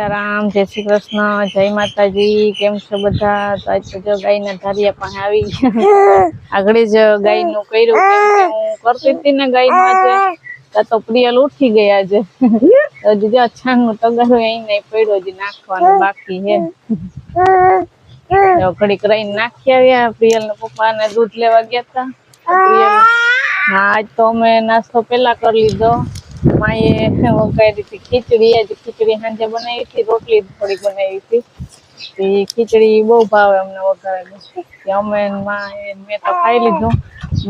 सीताराम जय श्री कृष्ण जय माताजी केम छो बधा। तो आज तो जो गाय ना धारिया पासे आवी आगळे ज गाय नु कर्યું કેમ કે હું કરતી હતી ને ગાય નું આજે તો પ્રિયલ ઉઠી ગઈ આજે તો જો અછાણ નું તગારું અહીં નહીં પડ્યો જ નાખવાનું બાકી હે તો ઘડીક રહીને નાખી આવ્યા। પ્રિયલ ના પપ્પા ને દૂધ લેવા ગયા હતા। પ્રિયલ હા આજ તો અમે નાસ્તો પેલા કરી લીધો। माए वगाड़ी थी खीचड़ी। आज खीचड़ी सांजे बनाई थी रोटली थोड़ी बनाई थी। खीचड़ी बहु भावे अमने वगाड़ी अमे माए मैं तो खाई लीधो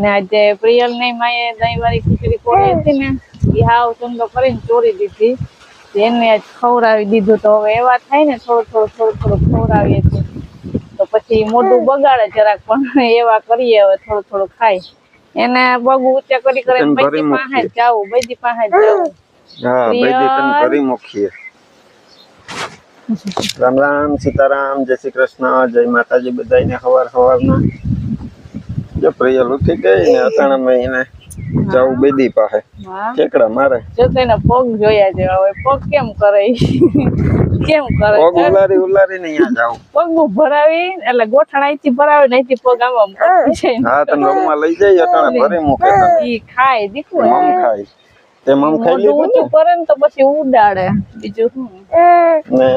ने आज प्रियल ने माए दही वाली खीचड़ी कोड़ी थी ने ई हाव चंदो करीने चोरी दीधी एने आज खवरावी दीधुं। तो हवे एवा थाय ने थोड़ो खवरावीए छे तो पछी मोढुं बगाड़े जराक पण एवा करीए हवे थोड़ो खाय एने पग ऊंचा करी करे बैदी पासे जाऊ बैदी पासे जाऊ। हां बैदी तने भरी मुखिए। राम राम सीताराम जय श्री कृष्ण जय माताजी बधाईने हवार-हवारना जो प्रियल उठी गई ने अटाणा में एने जाऊ बैदी पासे केकड़ा मारे जो तेने पग जोया जे હવે પગ કેમ કરે કેમ કરે પગ ઉલારી ને અહીંયા જાવ પગ ભરાવી એટલે ગોઠણાઈથી ભરાવી નહીથી પગ આમ કરતી છે। હા તને રમવા લઈ જાય અટાણે ભરી મૂકે તને ઈ ખાય દીકરો મમ ખાય તે મમ ખાઈ લીધું ઊંચું કરે ને તો પછી ઉડાડે બીજું શું ને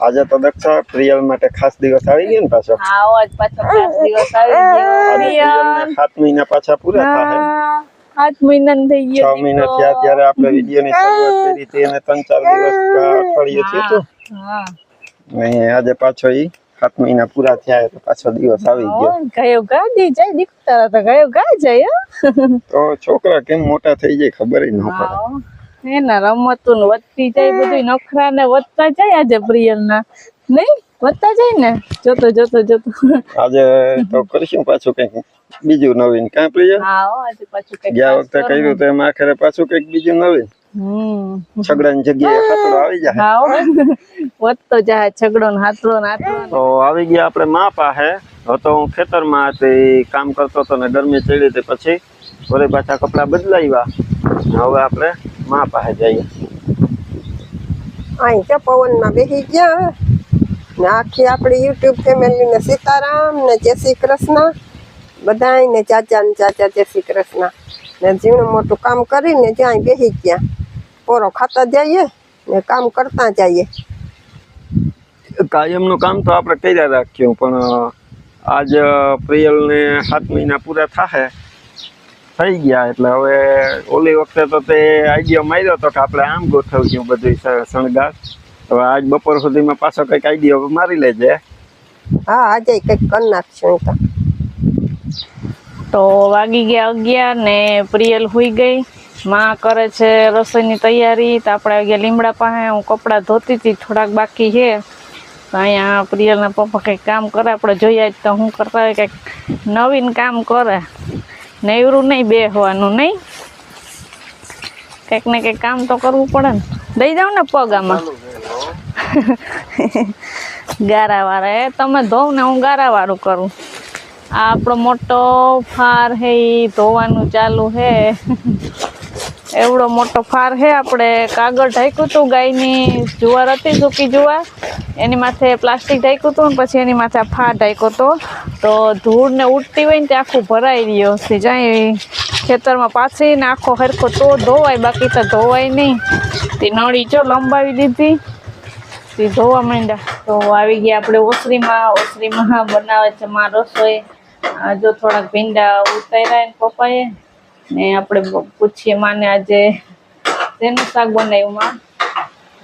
આજે તો દક્ષા પ્રિયલ માટે ખાસ દિવસ આવી ગયો ને પાછો। હા આજ પાછો ખાસ દિવસ આવી ગયો પ્રિયલ 7 મહિના પાછા પૂરા થાય। 8 મહિના થઈ ગયો 6 મહિના થયા ત્યારે આપણે વિડિયો ની શરૂઆત કરી હતી અને 3-4 દિવસ અઠવાડિયે થયું હતું। હા ને આજે પાછો ઈ 7 મહિના પૂરા થયા એટલે પાછો દિવસ આવી ગયો। ગયો ગાડી જાય દીકરા તો ગયો ગા જાય તો છોકરા કેમ મોટા થઈ જાય ખબર ન પડે। એના રમતું ને વધતી જાય બધું નખરા ને વધતા જાય આજે પ્રિયલ ના નહીં વધતા જાય ને જોતો આજે તો કરીશું પાછું કઈક બીજું નવીન કાં પ્રિયલ। હા આજે પાછું કઈક ગયા વખતે કર્યું તો એમ આખરે પાછું કઈક બીજું નવીન છગડાની જગ્યાએ હાથડો આવી જાય। હા વધતો જાય છગડો ને હાથડો તો આવી ગયા આપણે માં પાસે। તો હું ખેતરમાં હતી કામ કરતો હતો ને ગરમી ચડી હતી પછી વળી પાછા કપડા બદલાવ્યા। હવે આપણે માં પાસે જઈએ। અહીં તો પવનમાં બેસી ગયા ને આખી આપણી યુટ્યુબ ફેમિલીને સીતારામ ને જય શ્રી કૃષ્ણ બધાને ચાચા ને ચાચા જય શ્રી કૃષ્ણ ને ઝીણું મોટું કામ કરીને ત્યાં બેસી ગયા। પોરો ખાતા જઈએ ને કામ કરતા જઈએ। કાયમનું કામ તો આપણે કર્યા રાખ્યું પણ આજ પ્રિયલને 7 મહિના પૂરા થાય થઈ ગયા એટલે હવે ઓલી વખતે તો તે આઈડિયા માર્યો હતો કે આપણે આમ ગોઠવ્યું બધું શણગાર। હવે આજ બપોર સુધીમાં પાછો કંઈક આઈડિયા મારી લેજે। હા આજે કંઈક કરી નાખશું તો વાગી ગયા 11 ને પ્રિયલ હુઈ ગઈ। માં કરે છે રસોઈની તૈયારી તો આપણે ગયા લીમડા પાસે। હું કપડા ધોતી હતી થોડાક બાકી છે તો અહીંયા પ્રિયલના પપ્પા કંઈક કામ કરે આપણે જોઈએ તો હું કરતા હોય કંઈક નવીન કામ કરે નેવરું નહીં બેસવાનું નહીં કંઈક ને કંઈક કામ તો કરવું પડે ને। દઈ જાવ ને પગ આમાં ગારાવાળા એ તમે ધોવ ને હું ગારાવાળું કરું। આ આપણો મોટો ફાર હે ઈ ધોવાનું ચાલુ હે એવડો મોટો ફાર હે। આપણે કાગળ ઢાંક્યું હતું ગાયની જુવાર હતી સૂકી જુવાર એની માથે પ્લાસ્ટિક ઢાંક્યું હતું ને પછી એની માથે આ ફાર ઢાંક્યો હતો તો ધૂળ ને ઉડતી હોય ને તે આખું ભરાઈ રહ્યો છે જાય ખેતરમાં પાછી ને આખો હરખો તો ધોવાય બાકી તો ધોવાય નહીં। તે નળી જો લંબાવી દીધી તે ધોવા માંડ્યા। તો આવી ગયા આપણે ઓસરીમાં બનાવે છે માં રસોઈ। જો થોડાક ભીંડા ઉતાર્યા ને પપ્પાએ ને આપણે પૂછીએ માને આજે શેનું શાક બનાવ્યું માં।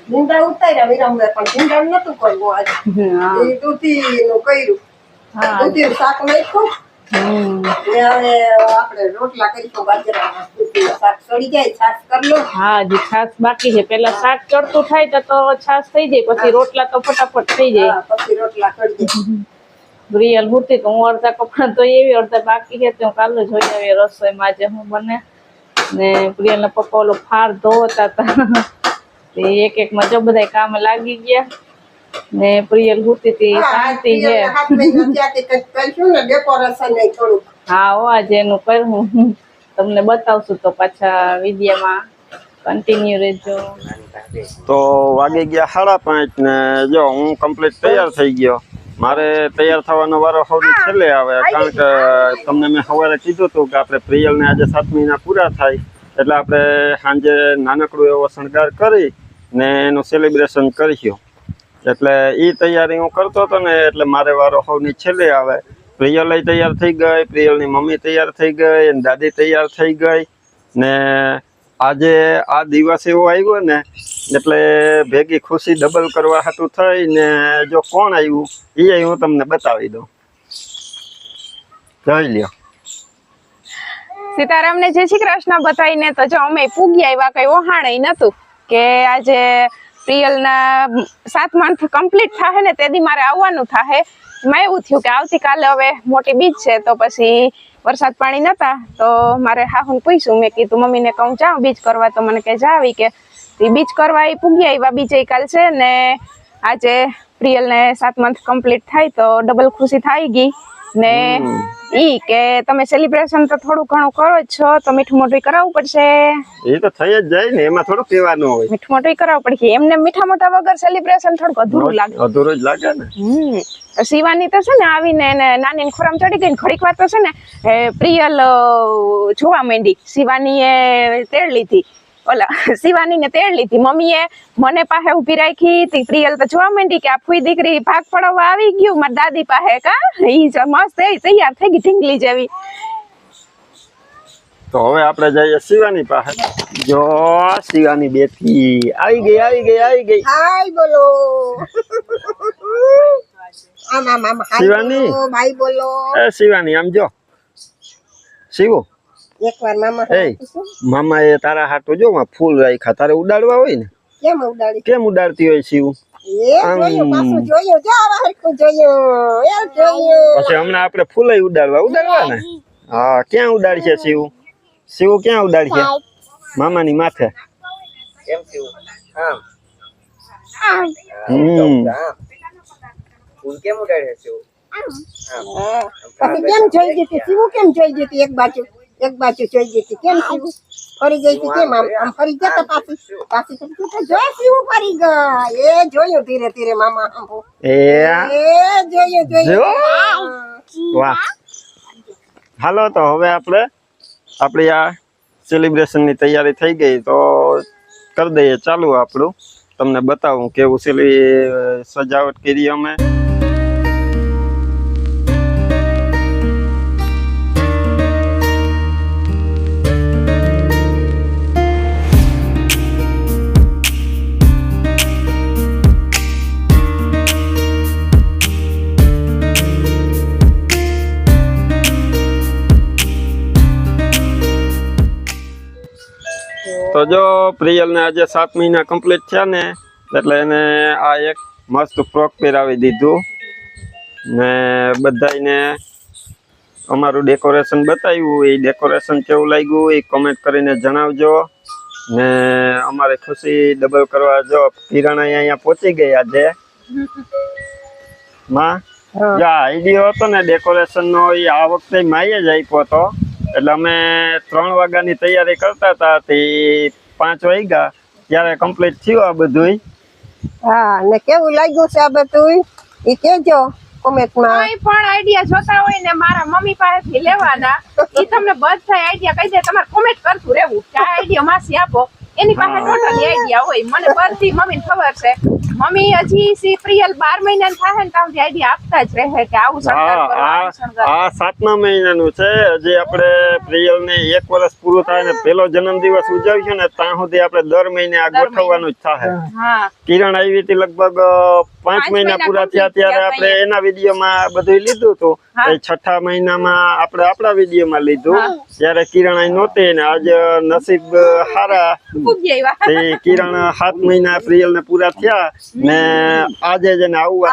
ભીંડા ઉતાર્યા વિરમભાઈ પણ ભીંડા નતું કરવું આજે એ દૂધીનું કર્યું। હા દૂધીનું શાક નાખ્યું ને હવે આપણે રોટલા કરીશું બાજરાના દૂધીનું શાક સડી જાય છાશ કરી લો। હા હજી છાશ બાકી છે પેલા શાક ચડતું થાય તો છાશ થઈ જાય પછી રોટલા તો ફટાફટ થઈ જાય પછી રોટલા કરી જાય। પ્રિયલ હોતી તો હું અડધા કપડા તો એવી અડધા બાકી છે તો કાલે જોઈ આવી રસોઈમાં જે હું બને ને પ્રિયલના પપ્પા ઓલો ફાર ધોતા હતા તે એક માં જો બધા કામ લાગી ગયા ને પ્રિયલ હોતી હતી શાંતિ છે। હા આજે એનું કરું તમને બતાવશું તો પાછા વિડિયામાં કન્ટિન્યુ રહેજો. તો વાગી ગયા 5:30 ને જો હું કમ્પ્લીટ તૈયાર થઈ ગયો. મારે તૈયાર થવાનો વારો સૌથી છેલ્લે આવે, કારણ કે તમને મેં સવારે કીધું હતું કે આપણે પ્રિયલને આજે 7 મહિના પૂરા થાય એટલે આપણે સાંજે નાનકડું એવો શણગાર કરી ને એનું સેલિબ્રેશન કરીશું. એટલે એ તૈયારી હું કરતો હતો ને એટલે મારે વારો સૌથી છેલ્લે આવે. પ્રિયલ તૈયાર થઈ ગઈ, પ્રિયલની મમ્મી તૈયાર થઈ ગઈ, એની દાદી તૈયાર થઈ ગઈ ને આજે આ દિવસ એવો આવ્યો ને એટલે ભેગી ખુશી ડબલ કરવા હાટું થઈ ને જો કોણ આવ્યું એ હું તમને બતાવી દઉં. જોઈ લ્યો. સીતારામને જય શ્રી કૃષ્ણ બતાવીને તો જો અમે પૂગી આવ્યા, કઈ વહાણે નતું કે આજે પ્રિયલના 7 મંથ કમ્પ્લીટ થાય ને તેથી મારે આવવાનું થાય. મેં એવું થયું કે આવતીકાલે હવે મોટી બીજ છે તો પછી વરસાદ પાણી નતા તો મારે હાહુને પૂછ્યું, મેં કીધું મમ્મીને કહું જાઉં બીજ કરવા, તો મને કે જાવી કે બીજ કરવા એ પૂગી આવ્યા. બીજે કાલ છે ને આજે પ્રિયલને 7 મંથ કમ્પ્લીટ થાય તો ડબલ ખુશી થઈ ગઈ ને ઈ કે તમે સેલિબ્રેશન તો થોડું ઘણું કરો જ છો તો મીઠું મોઢું કરાવવું પડશે. એ તો થઈ જ જાય ને, એમાં થોડું કહેવાનું હોય. મીઠું મોઢું કરાવવું પડશે. એમને મીઠા મોઢા વગર સેલિબ્રેશન થોડુંક અધૂરું લાગે. અધૂરું જ લાગે ને. તો શિવાની તો છે ને આવીને એને નાની ખોરામ ચડી ગઈ ને ઘડીક વાર તો છે ને પ્રિયલ જોવા માંડી. શિવાનીએ તેડ લીધી, ઓલા શિવાનીને તેડ લીધી. મમ્મીએ મને પાસે ઊભી રાખી તી. પ્રિયલ તો જોવા માંડી કે આ ફૂઈ દીકરી ભાગ પડાવવા આવી ગયું મારી દાદી પાસે. કા ઈ મસ્ત તૈયાર થઈ ગઈ ઢીંગલી જેવી. તો હવે આપણે જઈએ શિવાની પાસે. જો શિવાની બેઠી આવી ગઈ. હાય બોલો. આમ શિવાની. ભાઈ બોલો. એ શિવાની આમ જો. શિવો એકવાર મામા એ મામા એ તારા હાટો જો ફૂલ રાખ્યા, તારે ઉડાડવા હોય ને કેમ ઉડાડી? કેમ ઉડાડતી હોય શિવ? જોયું પાછું જોયું, જો આવા હરખું જોયું, એ જોયું. પછી હમણાં આપણે ફૂલ ઉડાડવા ને. હા, ક્યાં ઉડાડશે શિવ? શિવ ક્યાં ઉડાડશે? મામાની માથે. કેમ થયું? આમ ફૂલ કેમ ઉડાડે છે? પછી કેમ જોઈ જતી? શિવું કેમ જોઈ જતી? એક બાજુ જોઈ જતી. કેમ શિવું ફરી ગઈ હતી? કેમ આમ ફરી જતા પાછી જો શિવું ફરી ગઈ. એ જોયું ધીરે ધીરે મામા. એ જોયું. વાહ. હાલો તો હવે આપણી આ સેલિબ્રેશનની તૈયારી થઈ ગઈ તો કરી દઈએ ચાલુ. આપણું તમને બતાવું કેવું સજાવટ કરી અમે. તો જો પ્રિયલને આજે 7 મહિના કમ્પ્લીટ થયા ને એટલે એને આ એક મસ્ત ફ્રોક પહેરાવી દીધું ને બધાને અમારું ડેકોરેશન બતાવ્યું. એ ડેકોરેશન કેવું લાગ્યું એ કમેન્ટ કરીને જણાવજો ને અમારે ખુશી ડબલ કરવા. જો કિરણ અહીંયા પહોંચી ગઈ આજે માં. જો આઈડિયો હતો ને ડેકોરેશનનો એ આ વખતે માએ જ આપ્યો હતો. એટલે અમે 3 વાગ્યાની તૈયારી કરતા હતા તે 5 વાગ્યા ત્યારે કમ્પ્લીટ થયું આ બધું. હા, ને કેવું લાગ્યું છે આ બધું એ કેજો કોમેન્ટમાં. કોઈ પણ આઈડિયા જોતા હોય ને મારા મમ્મી પાસેથી લેવાના. ઈ તમને બધા આઈડિયા કહી દે, તમારે કોમેન્ટ કરતું રહેવું કે આ આઈડિયા માસી આપો. એની પાસે ટોટલી આઈડિયા હોય. મને બધી મમ્મીને ખબર છે. મમ્મી હજી સી પ્રિયલ 12 મહિના થાય ને ત્યાં આઈડિયા આપતા જ રહે કે આવું શણગાર કરો, આવું શણગાર. આ 7મા મહિનાનું છે. હજી આપણે પ્રિયલને 1 વર્ષ પૂરું થાય ને પહેલો જન્મદિવસ ઉજવીશું ને ત્યાં સુધી આપણે દર મહિને આ ગોઠવવાનું જ થાય. હા, કિરણ આવી હતી લગભગ 5 મહિના પૂરા થયા ત્યારે આપણે એના વિડીયોમાં બધું લીધું હતું. 6થા મહિનામાં આપણે આપણા વિડીયોમાં લીધું ત્યારે કિરણ અહીં નહોતી ને આજે નસીબ હારા તે કિરણ 7 મહિના પ્રિયલને પૂરા થયા ને આજે જ આવું.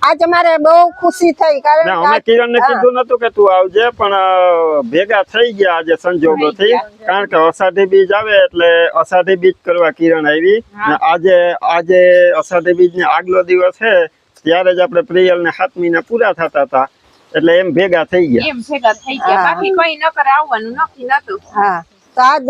આજ અમારે બહુ ખુશી થઈ કારણ કે અમે કિરણને કીધું નતું કે તું આવજે પણ ભેગા થઈ ગયા આજે સંજોગોથી. કારણ કે અષાઢી બીજ આવે એટલે અષાઢી બીજ કરવા કિરણ આવી ને આજે અષાઢી બીજ ને આગલો દિવસ છે ત્યારે જ આપણે પ્રિયલને 7 મહિના પૂરા થતા હતા એટલે એમ ભેગા થઈ ગયા. બાકી કોઈ ન કરે આવવાનું નક્કી નતું. હા, તો આજ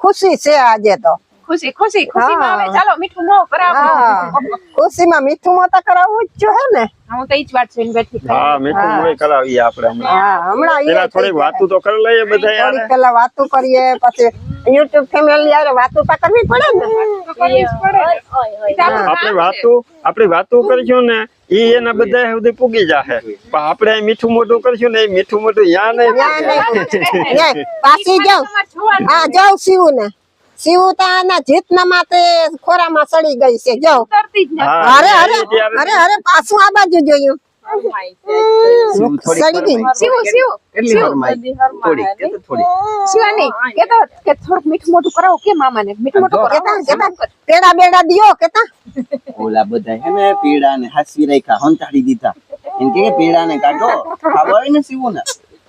ખુશી છે આજે તો. ખુશી ખુશીમાં હા. હવે ચાલો મીઠું મોં કરાવો. હા ખુશીમાં મીઠું મોતા કરાવવું જ જોઈએ ને. હું તો ઈ જ વાત જોઈને બેઠી હતી. હા મીઠું મોય કરાવીએ આપણે હમણાં. હા હમણાં ઈ પેલા થોડીક વાતું તો કરી લઈએ બધા યાર. થોડીક પેલા વાતો કરીએ પછી યુટ્યુબ ફેમિલી યારે વાતો તો કરવી પડે ને. તો કરવી જ પડે ને. ઈ તો આપણું કામ છે. આપણે વાતું કરશું ને ઈ એના બધા સુધી પૂગી જાહે પણ આપણે અહીં મીઠું મોઢું કરશું ને એ મીઠું મોઢું યાં નહીં ન્યા પૂગે. નહીં. ન્યા પાછી જાઉં. જોવાનું. હા જાઉં શિવું ને શિવું તો આના જીતના માથે ખોરામાં સડી ગઈ છે જાઉં. ઉતરતી જ નથી. હા, અરે અરે ઈ ત્યારે અરે અરે પાછું આ બાજુ જોયું સડી ગઈ. શિવાની કેતો કે થોડુંક મીઠું મોઢું કરાવો કે મામાને મીઠું મોઢું કરાવો. કેતા પેડા બેડા દિયો કેતા ઓલા બધા હે ને પેડા ને હાસવી રાખ્યા હંતાડી દીધા એમ કે પેડા ને કાઢો ખાવા હોય ને સીવું ને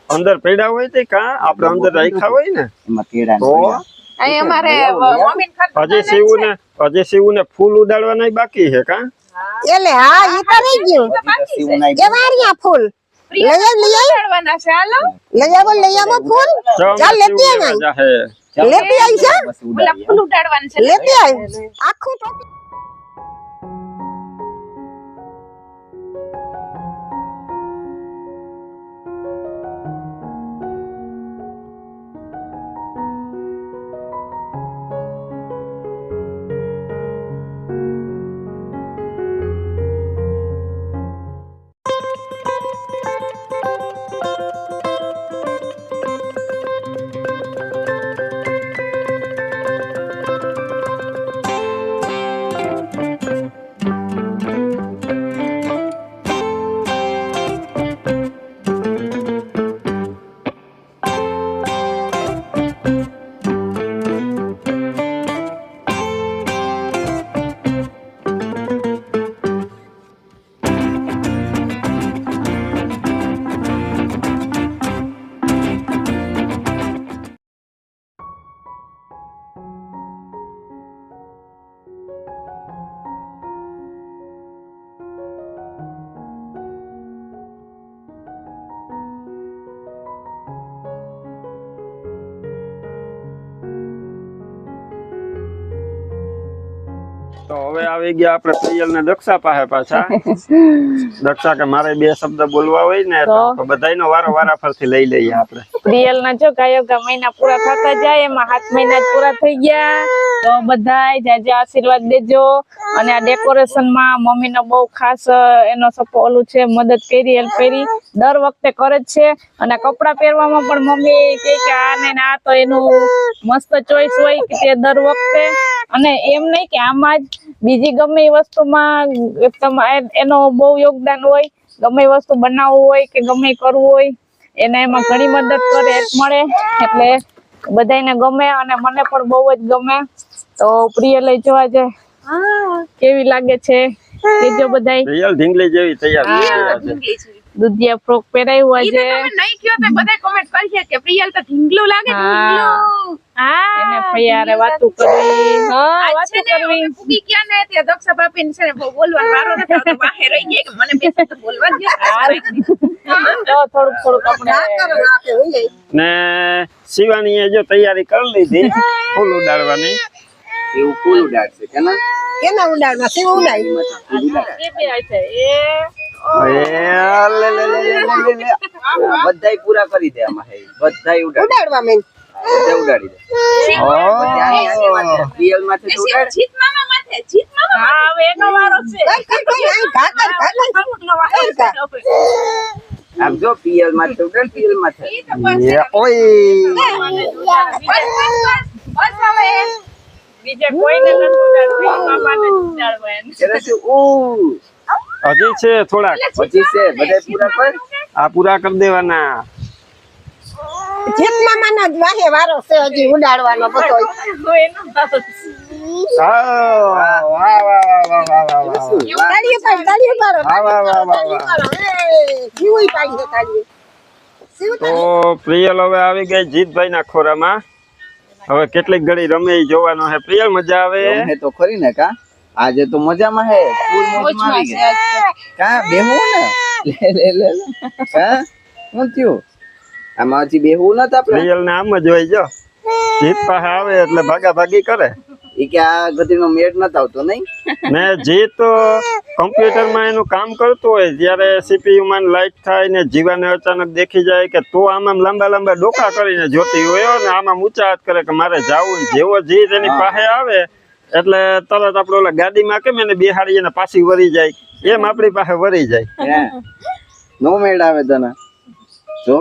અંદર પડ્યા હોય તે કા આપણે અંદર રાખ્યા હોય ને એમાં પેડા તો અહીં અમારે મમ્મી હજી શિવું ને ફૂલ ઉડાડવાના બાકી છે કા એટલે હા ઈ તો રહી ગયું સીવું ના એ વારિયા ફૂલ લઈ ઉડાડવાના છે હાલો. લઈ આવો ફૂલ ચાલ લેતી આવી જાહે લેતી આવી છે ઓલા ફૂલ ઉડાડવાનું છે. લેતી આવી આખું ટોપી તો હવે આવી ગયા આપણે પ્રિયલ ને દક્ષા પાસે પાછા દક્ષા કે મારે બે શબ્દ બોલવા હોય ને તો બધાયનો વારો ફરથી લઈ લઈએ આપણે પ્રિયલ ના જો ગાયો મહિના પૂરા થતા જાય એમાં 7 મહિના જ પૂરા થઈ ગયા તો બધાય જાજે આશીર્વાદ દેજો અને આ ડેકોરેશન માં મમ્મી નો બહુ ખાસ એનો ઓલું છે મદદ કરી હેલ્પ કરી દર વખતે કરે જ છે અને કપડા પહેરવામાં પણ મમ્મી કહે કે આ ને આ તો એનું મસ્ત ચોઈસ હોય કે તે દર વખતે અને એમ નહીં કે આમાં જ બીજી ગમે એ વસ્તુમાં એનો બહુ યોગદાન હોય ગમે એ વસ્તુ બનાવવું હોય કે ગમે એ કરવું હોય એને એમાં ઘણી મદદ કરે હેલ્પ મળે એટલે બધાને ગમે અને મને પણ બહુ જ ગમે તો પ્રિય લઈ જવા જાય કેવી લાગે છે કેજો બધાય પ્રિયલ ઢીંગલી જેવી તૈયાર દુધિયા ફ્રોક પહેરાયું ઈ તો આજે તમે નહીં કયો તો બધાય કોમેન્ટ કરશે કે પ્રિયલ તો ઢીંગલું લાગે ઢીંગલું. એને ફૈયારે વાતું કરવી હા આજ છે વાતું ને કરવી અમે પૂગી ગયા ને ત્યાં દક્ષા ભાભીને છે ને બહુ બોલવાનો વારો નથી આવતો બહાર રહી ગયા કે મને બે શબ્દ બોલવા જ દે. તો થોડુંક આપણે નાખે હોય ને શિવાનીએ જો તૈયારી કરી લીધી ફૂલ ઉડાડવાની એવું ફૂલ ઉડાડશે કે ના કેના ઉડાડમાં શિવ ઉડાડી એ બે આ છે એ બધાય પૂરા કરી દે આમાં હે બધાય ઉડાડવા મેં બધા ઉડાડી દે રિયલ માંથી તો ઉડાડ જીત મામા માથે જીત મામા હા હવે એનો વારો છે કઈ અહીં ઘા કર આમ જો પીએલ માંથી તો ઉડાડ પીએલ માંથી ઈ તો બસ એ ઓય બસ હવે બીજે કોઈને નથી ઉડાડવું મામાને જ ઉડાડવા એને એટલે શું હજી છે થોડાક પછી છે બધાય પૂરા કર આ પૂરા કરી દેવાના જીત મામાના જ વાહે વારો છે હજી ઉડાડવાનો બધો એનો વારો છે. વાહ વાહ વાહ વાહ વાહ તાળીઓ પાડો વાહ વાહ વાહ વાહ જીવી પાડી છે તાળીઓ શિવ તો પ્રિયલ હવે આવી ગઈ જીતભાઈ ના ખોરામાં હવે કેટલીક ઘડી રમે ઈ જોવાનો હે પ્રિયલ મજા આવે હે તો ખરી ને કા આજે તો મજામાં હે ફૂલ મોજમાં આવી ગઈ કા બેહું ને લે કા શું થયું આમાં હજી બેહવું નથી આપણે પ્રિયલ ને આમ જ હોય જો જીત પાસે આવે એટલે ભાગાભાગી કરે એ કે આ ગતિનો મેળ નથી આવતો નહીં ને જીત કમ્પ્યુટરમાં એનું કામ કરતું હોય જ્યારે સીપીયુ માં લાઈટ થાય ને જીવાને અચાનક દેખી જાય કે તો આમાં લાંબા લાંબા ડોકા કરીને જોતી હોય ને આમાં ઊંચા હાથ કરે કે મારે જાવું જેવો જીત એની પાસે આવે એટલે તરત આપણે ઓલા ગાડીમાં કેમ એને બેહાડીએ ને પાછી વળી જાય એમ આપણી પાસે વળી જાય હે નો મેળ આવે તને જો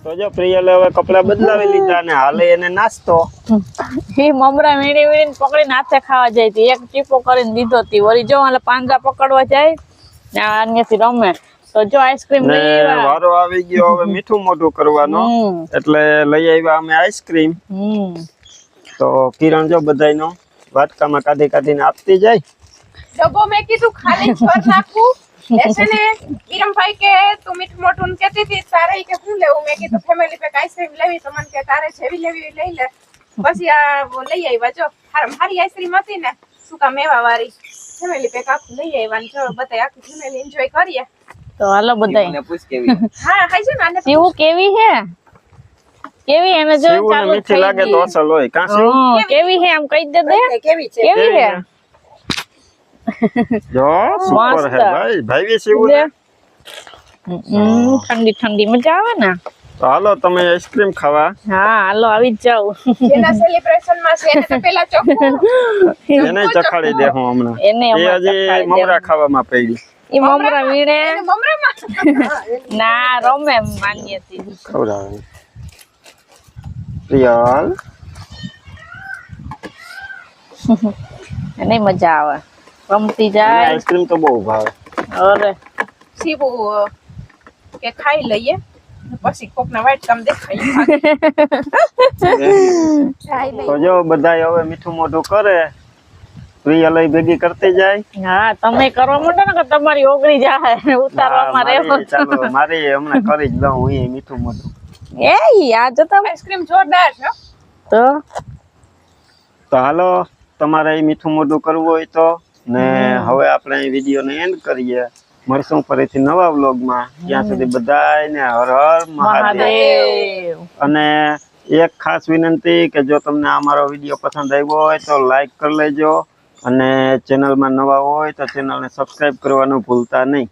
તો જો પ્રિયલે હવે કપડા બદલાવી લીધા ને હાલે એને નાસ્તો એ મમરા વીણી વીણીને પકડીને હાથે ખાવા જાય તી એક ચીપો કરીને દીધો તી વળી જો એટલે પાંદડા પકડવા જાય ને અહીંયાથી રમે તો જો આઈસ્ક્રીમ ને લઈ આવ્યા વારો આવી ગયો હવે મીઠું મોઢું કરવાનો એટલે લઈ આવ્યા અમે આઈસ્ક્રીમ તો કિરણ જો બધાયનો વાટકામાં કાઢી કાઢીને આપતી જાય ડબ્બો મેં કીધું ખાલી છોડ નાખું એસે ને કિરમભાઈ કે તું મીઠું મોટું કહેતી હતી તારે કે હું લેવું મેં કીધું ફેમિલી પેક આઈસ્ક્રીમ લેવી તો મને કે તારે જેવી લેવી લઈ લે પછી આ લઈ આવ્યા જો હારી આઈસ્ક્રીમ હતી ને સુકા મેવા વાળી ફેમિલી પેક આખું લઈ આવ્યા ને જો બધાય આખી ફેમિલી એન્જોય કરીએ તો હાલો બધાય મને પૂછ કેવી હા ખાઈ છે ને આને સીવું કેવી હે કેવી એને જો શિવને ચાલુ મીઠી થઈ લાગે ગઈ. તો અસલ હોય કાં શિવ? હા, કેવી હે આમ કહી દે દે કેવી છે કેવી હે જો સુપર હે મસ્ત. ભાઈ ભાઈ શિવ દે. ઠંડી ઠંડી મજા આવે ને તો હાલો તમે આઈસ્ક્રીમ ખાવા હા હાલો આવી જ જાવ જેના સેલિબ્રેશન માં છે એને તો પેલા ચોખ્ખું એને ચખાડી દે હું હમણાં એને એ હમણાં હજી ચખાડી મમરા ખાવામાં પડી ઈ મમરા વીણે એને મમરામાં ના રમે માન્ય થી ખવડાવે પ્રિયલ એને મજા આવે રમતી જાય આઈસ્ક્રીમ તો બહુ ભાવે અરે સીવું કે ખાઈ લઈએ પછી કોકના વાઈટ કામ દેખાય તો જો બધાય હવે મીઠું મોઢું કરે પ્રિયલ ભેગી કરતી જાય હા તમે કરવા માંડો ને કે તમારી ઓગળી જાય ઉતારવામાં હા, રહેવો મારી ચાલો મારી હમણાં કરી જ લઉં હું એ મીઠું મોઢું એ આ જો તમે આઈસ્ક્રીમ જોરદાર છે હો. તો હાલો તમારે એ મીઠું મોઢું કરવું હોય તો ને હવે આપણે અહીં વિડીયોને એન્ડ કરીએ મળશું ફરીથી નવા વ્લોગમાં ત્યાં સુધી બધાયને હર હર મહાદેવ મહાદેવ અને એક ખાસ વિનંતી કે જો તમને અમારો વિડીયો પસંદ આવ્યો હોય તો લાઈક કરી લેજો અને ચેનલમાં નવા હોય તો ચેનલને સબસ્ક્રાઇબ કરવાનું ભૂલતા નહીં